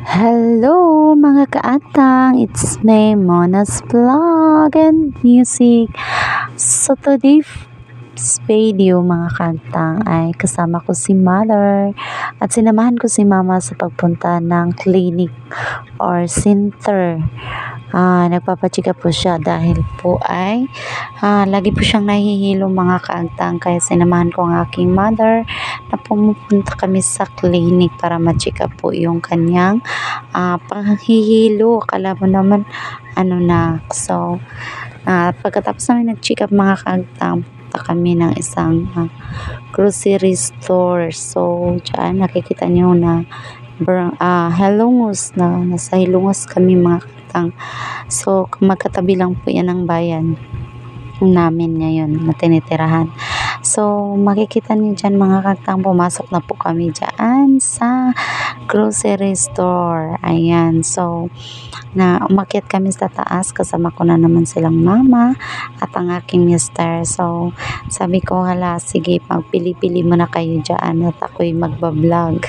Hello mga kaatang, it's me Mona's Vlog and Music. So today's video mga kaatang ay kasama ko si Mother at sinamahan ko si Mama sa pagpunta ng clinic or center. Nagpapachika po siya dahil po ay lagi po siyang nahihilo mga kaagtang, kaya sinamahan ko ang aking mother na pumupunta kami sa clinic para machika po yung kanyang panghihilo. Akala mo naman so pagkatapos namin nag-check up mga kaagtang, punta kami ng isang grocery store. So dyan nakikita nyo na Hilongos na nasa Hilongos kami mga kaagtang. So magkatabi lang po yan ng bayan namin ngayon na tinitirahan. So makikita niyo dyan mga kaagtang, pumasok na po kami dyan sa grocery store. Ayan, so na umakyat kami sa taas, kasama ko na naman silang mama at ang aking mister. So sabi ko, hala sige, magpili-pili muna kayo dyan at ako'y magbablog.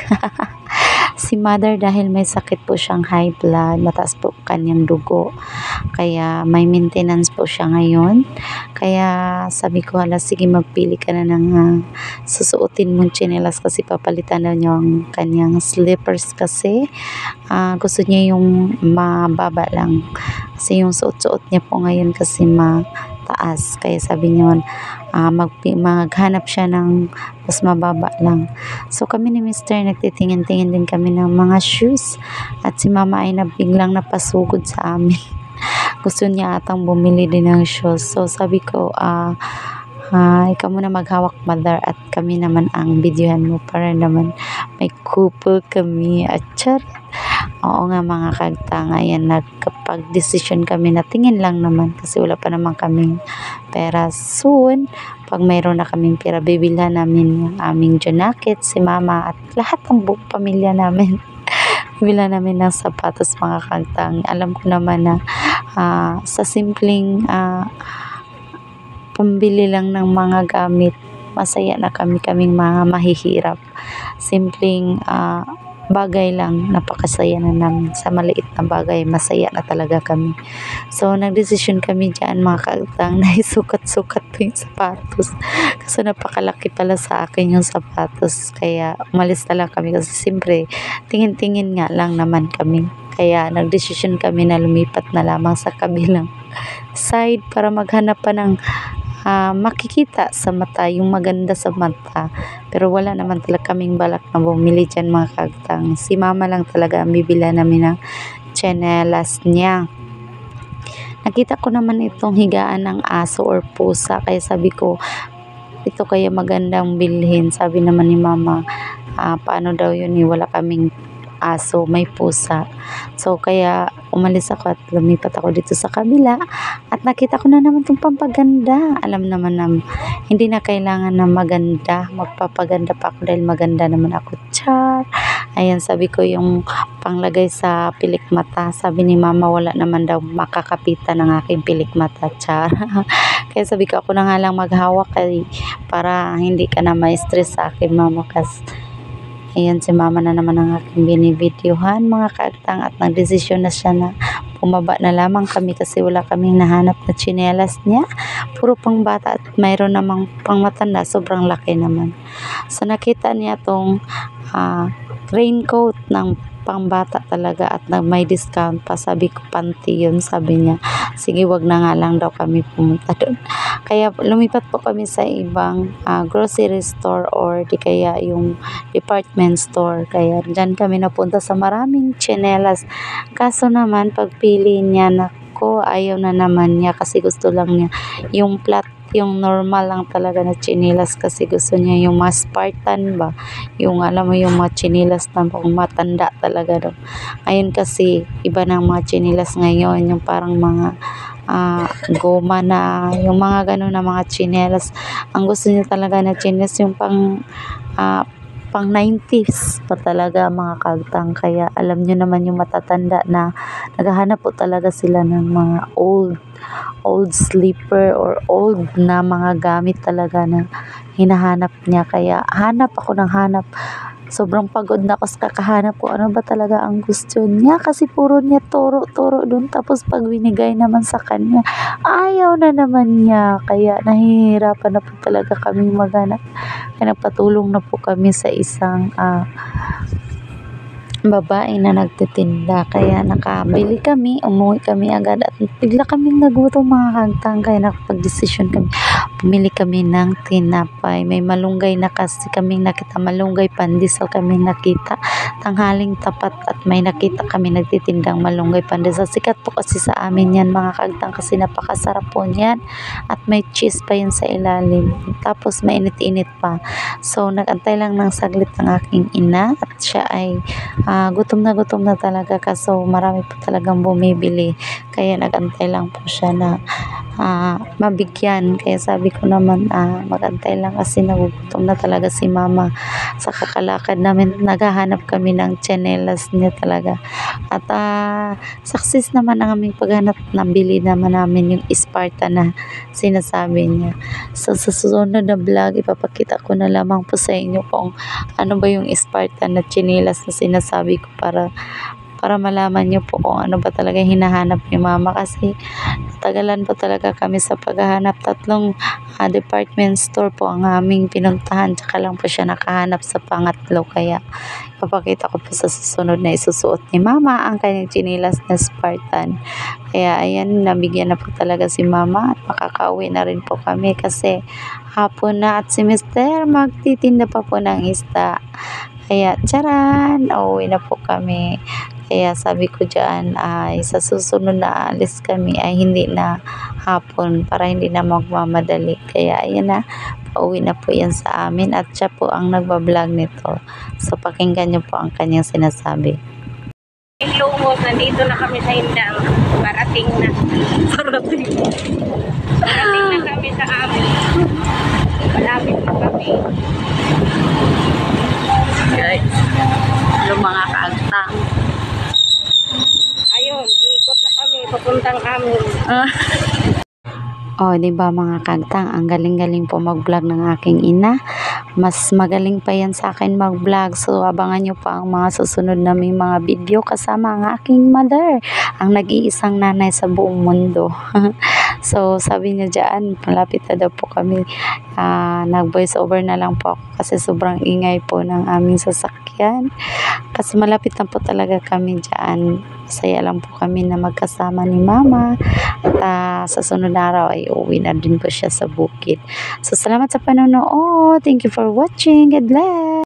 Si mother dahil may sakit po siyang high blood, mataas po kanyang dugo, kaya may maintenance po siya ngayon. Kaya sabi ko, hala sige, magpili ka na ng susuotin mong tsinelas kasi papalitan na niya ang kanyang slippers kasi gusto niya yung mababa lang kasi yung suot-suot niya po ngayon kasi mataas, kaya sabi niya maghanap siya ng mas mababa lang. So kami ni Mr. nagtitingin-tingin din kami ng mga shoes at si mama ay biglang napasugod sa amin. Gusto niya atang bumili din ng shoes. So sabi ko, ikaw muna maghawak mother at kami naman ang videohan mo para naman may couple kami. At char, oo nga mga kaagtang, ayan, nagkapag-decision kami na tingin lang naman kasi wala pa naman kaming pera. Soon, pag mayroon na kaming pera, bibilhan namin yung aming jacket, si mama at lahat ng buong pamilya namin. Bibilhan namin ng sapatos mga kaagtang. Alam ko naman na sa simpleng pambili lang ng mga gamit, masaya na kaming mga mahihirap. Simpleng bagay lang, napakasaya na namin. Sa maliit na bagay, masaya na talaga kami. So nagdesisyon kami dyan mga kaagtang na isukat-sukat po yung sapatos kasi napakalaki pala sa akin yung sapatos, kaya umalis na lang kami kasi siyempre tingin-tingin nga lang naman kami. Kaya nagdesisyon kami na lumipat na lamang sa kabilang side para maghanap pa ng makikita sa mata, yung maganda sa mata. Pero wala naman talaga kaming balak na bumili dyan mga kaagtang. Si mama lang talaga ang bibila namin ng tsinelas niya. Nakita ko naman itong higaan ng aso or pusa, kaya sabi ko, ito kaya magandang bilhin. Sabi naman ni mama, paano daw yun, wala kaming aso, may pusa. So kaya umalis ako at lumipat ako dito sa kabila at nakita ko na naman itong pampaganda. Alam naman na hindi na kailangan na maganda, magpapaganda pa ako dahil maganda naman ako. Char! Ayan, sabi ko yung panglagay sa pilik mata, sabi ni mama wala naman daw makakapitan ng aking pilik mata. Char! Kaya sabi ko, ako na nga lang maghawak para hindi ka na ma-stress sa akin mama. Kasi ayan, si mama na naman ang aking binibidyohan mga kaagtang at nagdesisyon na siya na bumaba na lamang kami kasi wala kaming nahanap na tsinelas niya. Puro pang bata at mayroon namang pang matanda, sobrang laki naman. So nakita niya tong raincoat ng pangbata talaga at may discount pa. Sabi ko, panty yun. Sabi niya, sige, wag na nga lang daw kami pumunta doon. Kaya lumipat po kami sa ibang grocery store or di kaya yung department store. Kaya dyan kami napunta sa maraming tsinelas. Kaso naman pagpili niya, nako, ayaw na naman niya kasi gusto lang niya yung flat, yung normal lang talaga na tsinelas kasi gusto niya yung mga Spartan ba, yung alam mo yung mga tsinelas na pang matanda talaga daw. Ngayon kasi iba na mga tsinelas ngayon, yung parang mga goma na, yung mga gano'n na mga tsinelas. Ang gusto niya talaga na tsinelas yung pang 90s pa talaga mga kaagtang. Kaya alam nyo naman yung matatanda na naghahanap po talaga sila ng mga old sleeper or old na mga gamit talaga na hinahanap niya. Kaya hanap ako ng hanap sobrang pagod na ako sa kakahanap ko ano ba talaga ang gusto niya kasi puro niya turo-turo dun tapos pag binigay naman sa kanya ayaw na naman niya kaya nahihirapan na po talaga kami maghanap kaya nagpatulong na po kami sa isang babae na nagtitinda kaya nakabili kami, umuwi kami agad at bigla kaming nagutom mga kagtang kaya nakapag-desisyon kami pumili kami ng tinapay may malunggay na kasi kaming nakita malunggay pandesal kaming nakita tanghaling tapat at may nakita kami nagtitindang malunggay pandesal sikat po kasi sa amin yan mga kagtang kasi napakasarap po niyan at may cheese pa yun sa ilalim tapos mainit-init pa so nagantay lang ng saglit ang aking ina at siya ay gutom na talaga kaso marami po talagang bumibili kaya nagantay lang po siya na mabigyan kaya sabi ko naman magantay lang kasi nagugutom na talaga si mama sa kakalakad namin naghahanap kami ng tsinelas niya talaga at success naman ang aming paghanap nabili naman namin yung Sparta na sinasabi niya so sa susunod na vlog ipapakita ko na lamang po sa inyo kung ano ba yung Sparta na tsinelas na sinasabi ko para malaman nyo po kung ano ba talaga hinahanap ni mama kasi natagalan po talaga kami sa paghahanap 3 department store po ang aming pinuntahan tsaka lang po siya nakahanap sa pangatlo kaya papakita ko po sa susunod na isusuot ni mama ang kanyang tsinelas na Spartan kaya ayan nabigyan na po talaga si mama at makakauwi na rin po kami kasi hapon na at si Mr. magtitinda pa po ng isda kaya charan uuwi na po kami kaya sabi ko dyan ay sa susunod na alis kami ay hindi na hapon para hindi na magmamadali kaya ayan na pauwi na po yan sa amin at siya po ang nagbablog nito so pakinggan nyo po ang kanyang sinasabi. Lumos, nandito na kami sa Indang. Parating na kami sa amin. Malapit na kami. Guys, yung mga kaagtang. Ayun, iikot na kami. Papuntang amin. Oh, di ba mga kagtang, ang galing-galing po mag-vlog ng aking ina. Mas magaling pa yan sa akin mag-vlog. So, abangan nyo pa ang mga susunod na may mga video kasama ang aking mother. Ang nag-iisang nanay sa buong mundo. So, sabi niya dyan, malapit na daw po kami. Nag-voice over na lang po ako kasi sobrang ingay po ng aming sasakyan. Kasi malapit na po talaga kami dyan. Masaya lang po kami na magkasama ni mama. At sa sunod na araw ay uwi na din po siya sa bukid. So, salamat sa panonood. Thank you for watching. God bless.